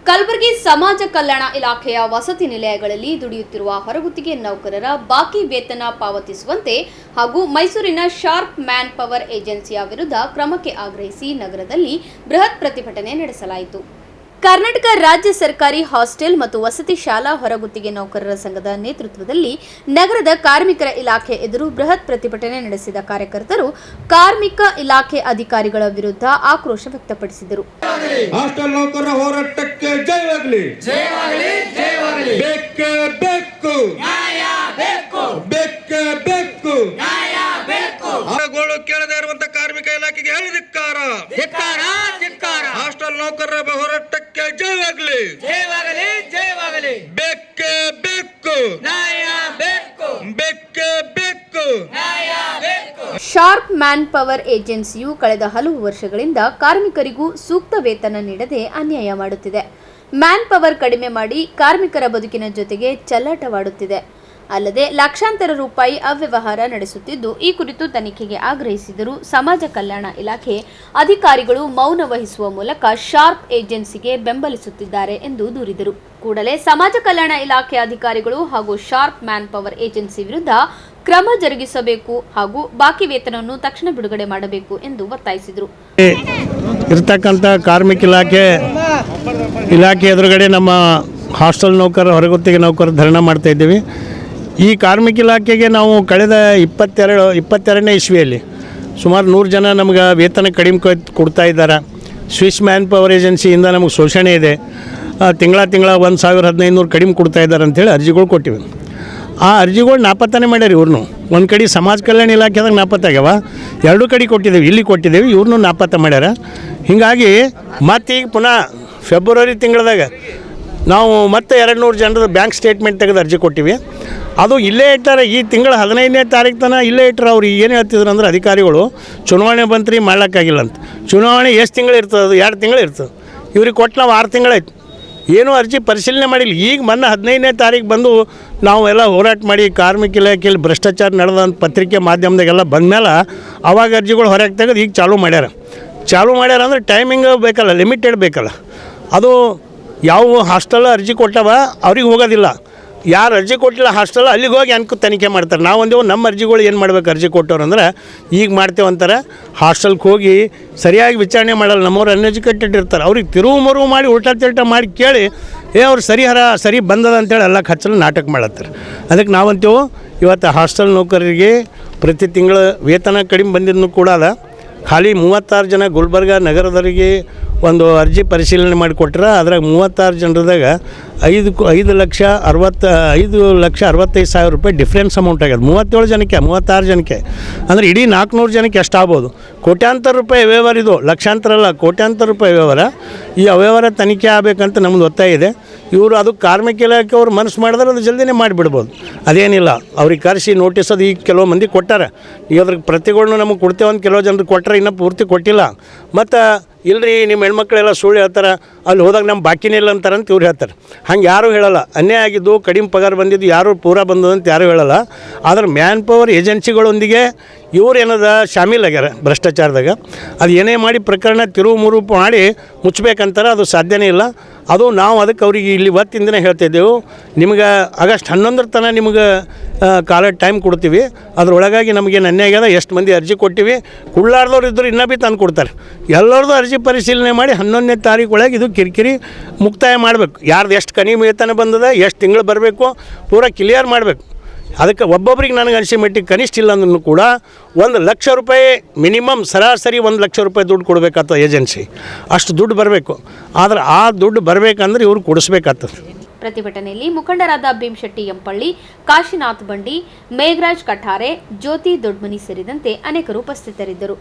ಕಲಬುರಗಿ ಸಮಾಜ ಕಲ್ಯಾಣ ಇಲಾಖೆಯ ವಸತಿ ನಿಲಯಗಳಲ್ಲಿ ದುಡಿಯುತ್ತಿರುವ ಹೊರಗುತ್ತಿಗೆ ನೌಕರರ ಬಾಕಿ ವೇತನ ಪಾವತಿಸುವಂತೆ ಹಾಗೂ ಮೈಸೂರಿನ ಶಾರ್ಪ್ ಮ್ಯಾನ್ ಪವರ್ ಏಜೆನ್ಸಿಯ ವಿರುದ್ಧ ಕ್ರಮಕ್ಕೆ ಆಗ್ರಹಿಸಿ ನಗರದಲ್ಲಿ ಬೃಹತ್ ಪ್ರತಿಭಟನೆ ನಡೆಸಲಾಯಿತು. ಕರ್ನಾಟಕ ರಾಜ್ಯ ಸರ್ಕಾರಿ ಹಾಸ್ಟೆಲ್ ಮತ್ತು ವಸತಿ ಶಾಲಾ ಹೊರಗುತ್ತಿಗೆ ನೌಕರರ ಸಂಘದ ನೇತೃತ್ವದಲ್ಲಿ ನಗರದ ಕಾರ್ಮಿಕರ ಇಲಾಖೆ ಎದುರು ಬೃಹತ್ ಪ್ರತಿಭಟನೆ ನಡೆಸಿದ ಕಾರ್ಯಕರ್ತರು ಕಾರ್ಮಿಕ ಇಲಾಖೆ ಅಧಿಕಾರಿಗಳ ವಿರುದ್ಧ ಆಕ್ರೋಶ ವ್ಯಕ್ತಪಡಿಸಿದರು. ಹಾಸ್ಟೆಲ್ ನೌಕರರ ಹೋರಾಟಕ್ಕೆ ಜಯವಾಗಲಿ, ಜಯವಾಗಲಿ, ಜಯವಾಗಲಿ. ಬೇಕೇ ಬೇಕು, ನ್ಯಾಯ ಬೇಕು, ಬೇಕೇ ಬೇಕು, ನ್ಯಾಯ ಬೇಕು. ಆಗೋಳು ಕೇಳದೇ ಇರುವಂತ ಕಾರ್ಮಿಕ ಇಲಾಖೆಗೆ ಹೇಳಿದಿಕ್ಕಾರ, ಧಿಕ್ಕಾರ, ಧಿಕ್ಕಾರ. ಹಾಸ್ಟೆಲ್ ನೌಕರರ ಹೋರಾಟಕ್ಕೆ ಜಯವಾಗಲಿ, ಜಯವಾಗಲಿ, ಜಯವಾಗಲಿ. ಬೇಕೇ ಬೇಕು, ನ್ಯಾಯ ಬೇಕು, ಬೇಕೇ ಬೇಕು, ನ್ಯಾಯ ಬೇಕು. ಶಾರ್ಪ್ ಮ್ಯಾನ್ ಪವರ್ ಏಜೆನ್ಸಿಯು ಕಳೆದ ಹಲವು ವರ್ಷಗಳಿಂದ ಕಾರ್ಮಿಕರಿಗೂ ಸೂಕ್ತ ವೇತನ ನೀಡದೆ ಅನ್ಯಾಯ ಮಾಡುತ್ತಿದೆ. ಮ್ಯಾನ್ ಪವರ್ ಕಡಿಮೆ ಮಾಡಿ ಕಾರ್ಮಿಕರ ಬದುಕಿನ ಜೊತೆಗೆ ಚೆಲ್ಲಾಟವಾಡುತ್ತಿದೆ. ಅಲ್ಲದೆ ಲಕ್ಷಾಂತರ ರೂಪಾಯಿ ಅವ್ಯವಹಾರ ನಡೆಸುತ್ತಿದ್ದು, ಈ ಕುರಿತು ತನಿಖೆಗೆ ಆಗ್ರಹಿಸಿದರೂ ಸಮಾಜ ಕಲ್ಯಾಣ ಇಲಾಖೆ ಅಧಿಕಾರಿಗಳು ಮೌನ ವಹಿಸುವ ಮೂಲಕ ಶಾರ್ಪ್ ಏಜೆನ್ಸಿಗೆ ಬೆಂಬಲಿಸುತ್ತಿದ್ದಾರೆ ಎಂದು ದೂರಿದರು. ಕೂಡಲೇ ಸಮಾಜ ಕಲ್ಯಾಣ ಇಲಾಖೆ ಅಧಿಕಾರಿಗಳು ಹಾಗೂ ಶಾರ್ಪ್ ಮ್ಯಾನ್ ಪವರ್ ಏಜೆನ್ಸಿ ವಿರುದ್ಧ ಕ್ರಮ ಜರುಗಿಸಬೇಕು ಹಾಗೂ ಬಾಕಿ ವೇತನವನ್ನು ತಕ್ಷಣ ಬಿಡುಗಡೆ ಮಾಡಬೇಕು ಎಂದು ಒತ್ತಾಯಿಸಿದರು. ಇರತಕ್ಕಂಥ ಕಾರ್ಮಿಕ ಇಲಾಖೆ ಎದುರುಗಡೆ ನಮ್ಮ ಹಾಸ್ಟೆಲ್ ನೌಕರರು ಹೊರಗುತ್ತಿಗೆ ನೌಕರರು ಧರಣಿ ಮಾಡ್ತಾ ಇದ್ದೀವಿ. ಈ ಕಾರ್ಮಿಕ ಇಲಾಖೆಗೆ ನಾವು ಕಳೆದ 22ನೇ ಇಸ್ವಿಯಲ್ಲಿ ಸುಮಾರು 100 ಜನ ನಮ್ಗೆ ವೇತನ ಕಡಿಮೆ ಕೊಡ್ತಾ ಇದ್ದಾರೆ. ಸ್ವಿಸ್ ಮ್ಯಾನ್ ಪವರ್ ಏಜೆನ್ಸಿಯಿಂದ ನಮಗೆ ಶೋಷಣೆ ಇದೆ. ತಿಂಗಳ 1,1500 ಕಡಿಮೆ ಕೊಡ್ತಾ ಇದ್ದಾರೆ ಅಂಥೇಳಿ ಅರ್ಜಿಗಳು ಕೊಟ್ಟಿವಿ. ಆ ಅರ್ಜಿಗಳು ನಾಪತ್ತಾನೆ ಮಾಡ್ಯಾರ. ಇವ್ರನ್ನೂ ಒಂದು ಕಡೆ ಸಮಾಜ ಕಲ್ಯಾಣ ಇಲಾಖೆದಾಗ ನಾಪತ್ತಾಗ್ಯಾವ, 2 ಕಡೆ ಕೊಟ್ಟಿದ್ದೇವೆ, ಇಲ್ಲಿ ಕೊಟ್ಟಿದ್ದೇವೆ, ಇವ್ರನ್ನೂ ನಾಪತ್ತ ಮಾಡ್ಯಾರ. ಹೀಗಾಗಿ ಮತ್ತೆ ಈಗ ಪುನಃ ಫೆಬ್ರವರಿ ತಿಂಗಳದಾಗ ನಾವು ಮತ್ತೆ 200 ಜನರ ಬ್ಯಾಂಕ್ ಸ್ಟೇಟ್ಮೆಂಟ್ ತೆಗೆದು ಅರ್ಜಿ ಕೊಟ್ಟಿವಿ. ಅದು ಇಲ್ಲೇ ಇಟ್ಟಾರೆ. ಈ ತಿಂಗಳ 15ನೇ ತಾರೀಕು ತನಕ ಇಲ್ಲೇ ಇಟ್ಟರೆ ಅವ್ರು ಏನು ಹೇಳ್ತಿದ್ರು ಅಂದ್ರೆ ಅಧಿಕಾರಿಗಳು ಚುನಾವಣೆ ಬಂತ್ರಿ ಮಾಡ್ಲಿಕ್ಕಾಗಿಲ್ಲ ಅಂತ. ಚುನಾವಣೆ ಎಷ್ಟು ತಿಂಗಳು ಇರ್ತದೆ? ಅದು 2 ತಿಂಗಳು ಇರ್ತದೆ. ಇವ್ರಿಗೆ ಕೊಟ್ಟು ನಾವು 6 ತಿಂಗಳಾಯ್ತು, ಏನೂ ಅರ್ಜಿ ಪರಿಶೀಲನೆ ಮಾಡಿಲ್ಲ. ಈಗ ಮೊನ್ನೆ 15ನೇ ತಾರೀಕು ಬಂದು ನಾವು ಎಲ್ಲ ಹೋರಾಟ ಮಾಡಿ ಕಾರ್ಮಿಕ ಇಲಾಖೆಯಲ್ಲಿ ಭ್ರಷ್ಟಾಚಾರ ನಡೆದಂಥ ಪತ್ರಿಕೆ ಮಾಧ್ಯಮದಾಗೆಲ್ಲ ಬಂದಮೇಲೆ ಅವಾಗ ಅರ್ಜಿಗಳು ಹೊರಗೆ ತೆಗೆದು ಈಗ ಚಾಲೂ ಮಾಡ್ಯಾರ ಅಂದರೆ ಟೈಮಿಂಗ್ ಬೇಕಲ್ಲ, ಲಿಮಿಟೆಡ್ ಬೇಕಲ್ಲ. ಅದು ಯಾವ ಹಾಸ್ಟೆಲ್ ಅರ್ಜಿ ಕೊಟ್ಟವ ಅವ್ರಿಗೆ ಹೋಗೋದಿಲ್ಲ. ಯಾರು ಅರ್ಜಿ ಕೊಟ್ಟಿಲ್ಲ ಹಾಸ್ಟೆಲ್ ಅಲ್ಲಿಗೆ ಹೋಗಿ ಅನ್ಕೋ ತನಿಖೆ ಮಾಡ್ತಾರೆ. ನಾವು ನಮ್ಮ ಅರ್ಜಿಗಳು ಏನು ಮಾಡ್ಬೇಕು, ಅರ್ಜಿ ಕೊಟ್ಟವ್ರು ಅಂದ್ರೆ ಈಗ ಮಾಡ್ತೇವೆ ಅಂತಾರೆ. ಹಾಸ್ಟೆಲ್ಗೆ ಹೋಗಿ ಸರಿಯಾಗಿ ವಿಚಾರಣೆ ಮಾಡಲ್ಲ. ನಮ್ಮವ್ರು ಅನ್ಎಜುಕೇಟೆಡ್ ಇರ್ತಾರೆ. ಅವ್ರಿಗೆ ತಿರುವು ಮಾಡಿ ಉಲ್ಟಾ ತಿಲ್ಟಾ ಮಾಡಿ ಕೇಳಿ ಅವ್ರು ಸರಿ ಬಂದದ ಅಂತೇಳಿ ಎಲ್ಲ ಹಚ್ಚಲು ನಾಟಕ ಮಾಡತ್ತಾರೆ. ಅದಕ್ಕೆ ನಾವಂತೇವೆ ಇವತ್ತು ಹಾಸ್ಟೆಲ್ ನೌಕರರಿಗೆ ಪ್ರತಿ ತಿಂಗಳು ವೇತನ ಕಡಿಮೆ ಬಂದಿದ್ದನ್ನು ಕೂಡ ಅದ. ಖಾಲಿ 36 ಜನ ಗುಲ್ಬರ್ಗ ನಗರದವರಿಗೆ ಒಂದು ಅರ್ಜಿ ಪರಿಶೀಲನೆ ಮಾಡಿಕೊಟ್ರೆ ಅದ್ರಾಗ 36 ಜನರದಾಗ 5,65,000 ರೂಪಾಯಿ ಡಿಫ್ರೆನ್ಸ್ ಅಮೌಂಟ್ ಆಗ್ಯದ. 37 ಜನಕ್ಕೆ 36 ಜನಕ್ಕೆ ಅಂದರೆ ಇಡೀ 400 ಜನಕ್ಕೆ ಎಷ್ಟು ಆಗ್ಬೋದು? ಕೋಟ್ಯಾಂತರ ರೂಪಾಯಿ ವ್ಯವಹಾರ. ಇದು ಲಕ್ಷಾಂತರ ಅಲ್ಲ, ಕೋಟ್ಯಾಂತರ ರೂಪಾಯಿ ವ್ಯವಹಾರ. ಈ ಅವ್ಯವಹಾರ ತನಿಖೆ ಆಗಬೇಕಂತ ನಮ್ಮದು ಒತ್ತಾಯ ಇದೆ. ಇವರು ಅದು ಕಾರ್ಮಿಕ ಇಲಾಖೆ ಅವ್ರು ಮನಸ್ಸು ಮಾಡಿದ್ರೆ ಅದು ಜಲ್ದಿನೇ ಮಾಡಿಬಿಡ್ಬೋದು. ಅದೇನಿಲ್ಲ, ಅವ್ರಿಗೆ ಕರೆಸಿ ನೋಟಿಸ್ ಅದು ಈಗ ಕೆಲವು ಮಂದಿ ಕೊಟ್ಟಾರೆ. ಈಗ ಅದ್ರಿಗೆ ಪ್ರತಿಗಳನ್ನ ನಮಗೆ ಕೊಡ್ತೇವೆ ಅಂತ ಕೆಲವು ಜನರು ಕೊಟ್ಟರೆ ಇನ್ನೂ ಪೂರ್ತಿ ಕೊಟ್ಟಿಲ್ಲ. ಮತ್ತು ಇಲ್ಲರಿ ನಿಮ್ಮ ಹೆಣ್ಮಕ್ಳೆಲ್ಲ ಸುಳ್ಳು ಹೇಳ್ತಾರೆ, ಅಲ್ಲಿ ಹೋದಾಗ ನಮ್ಮ ಬಾಕಿನೇ ಇಲ್ಲ ಅಂತಾರಂತ ಇವ್ರು ಹೇಳ್ತಾರೆ. ಹಂಗೆ ಯಾರೂ ಹೇಳಲ್ಲ. ಅನ್ಯಾಯ ಆಗಿದ್ದು ಕಡಿಮೆ ಪಗಾರ ಬಂದಿದ್ದು ಯಾರು ಪೂರಾ ಬಂದದಂತ ಯಾರೂ ಹೇಳಲ್ಲ. ಆದರೆ ಮ್ಯಾನ್ ಪವರ್ ಏಜೆನ್ಸಿಗಳೊಂದಿಗೆ ಇವ್ರು ಏನದ ಶಾಮೀಲಾಗ್ಯಾರ ಭ್ರಷ್ಟಾಚಾರದಾಗ. ಅದು ಏನೇ ಮಾಡಿ ಪ್ರಕರಣ ತಿರುವು ಮಾಡಿ ಮುಚ್ಚಬೇಕಂತಾರೆ, ಅದು ಸಾಧ್ಯನೇ ಇಲ್ಲ. ಅದು ನಾವು ಅದಕ್ಕೆ ಅವ್ರಿಗೆ ಇಲ್ಲಿ ಇವತ್ತಿನ ದಿನ ಹೇಳ್ತಾಯಿದ್ದೆವು, ನಿಮ್ಗೆ ಆಗಸ್ಟ್ 11 ತನಕ ನಿಮ್ಗೆ ಟೈಮ್ ಕೊಡ್ತೀವಿ. ಅದ್ರೊಳಗಾಗಿ ನಮಗೇನು ಅನ್ಯಾಯ ಆಗ್ಯದ, ಎಷ್ಟು ಮಂದಿ ಅರ್ಜಿ ಕೊಟ್ಟಿವಿ, ಕುಳ್ಳಾರ್ದವ್ರು ಇದ್ದರು ಇನ್ನೂ ಭೀ ತಂದು ಕೊಡ್ತಾರೆ. ಎಲ್ಲರದ್ದು ಅರ್ಜಿ ಪರಿಶೀಲನೆ ಮಾಡಿ 11ನೇ ತಾರೀಕು ಒಳಗೆ ಇದು ಕಿರಿಕಿರಿ ಮುಕ್ತಾಯ ಮಾಡಬೇಕು. ಯಾರ್ದು ಎಷ್ಟು ಕಡಿಮೆ ವೇತನ ಬಂದದ, ಎಷ್ಟು ತಿಂಗಳು ಬರಬೇಕು, ಪೂರಾ ಕ್ಲಿಯರ್ ಮಾಡಬೇಕು. ಅದಕ್ಕೆ ಒಬ್ಬೊಬ್ರಿಗೆ ನನಗೆ ಅನಿಸಿ ಮಟ್ಟಿಗೆ ಕನಿಷ್ಠ ಇಲ್ಲ ಅಂದ್ರೂ ಕೂಡ 1 ಲಕ್ಷ ರೂಪಾಯಿ ಮಿನಿಮಮ್ ಸರಾಸರಿ 1 ಲಕ್ಷ ರೂಪಾಯಿ ದುಡ್ಡು ಕೊಡಬೇಕಾಗ್ತದೆ ಏಜೆನ್ಸಿ. ಅಷ್ಟು ದುಡ್ಡು ಬರಬೇಕು. ಆದರೆ ಆ ದುಡ್ಡು ಬರಬೇಕಂದ್ರೆ ಇವ್ರು ಕೊಡಿಸ್ಬೇಕಾಗ್ತದೆ. ಪ್ರತಿಭಟನೆಯಲ್ಲಿ ಮುಖಂಡರಾದ ಭೀಮಶೆಟ್ಟಿ ಎಂಪಳ್ಳಿ, ಕಾಶಿನಾಥ್ ಬಂಡಿ, ಮೇಘರಾಜ್ ಕಠಾರೆ, ಜ್ಯೋತಿ ದೊಡ್ಮನಿ ಸೇರಿದಂತೆ ಅನೇಕರು ಉಪಸ್ಥಿತರಿದ್ದರು.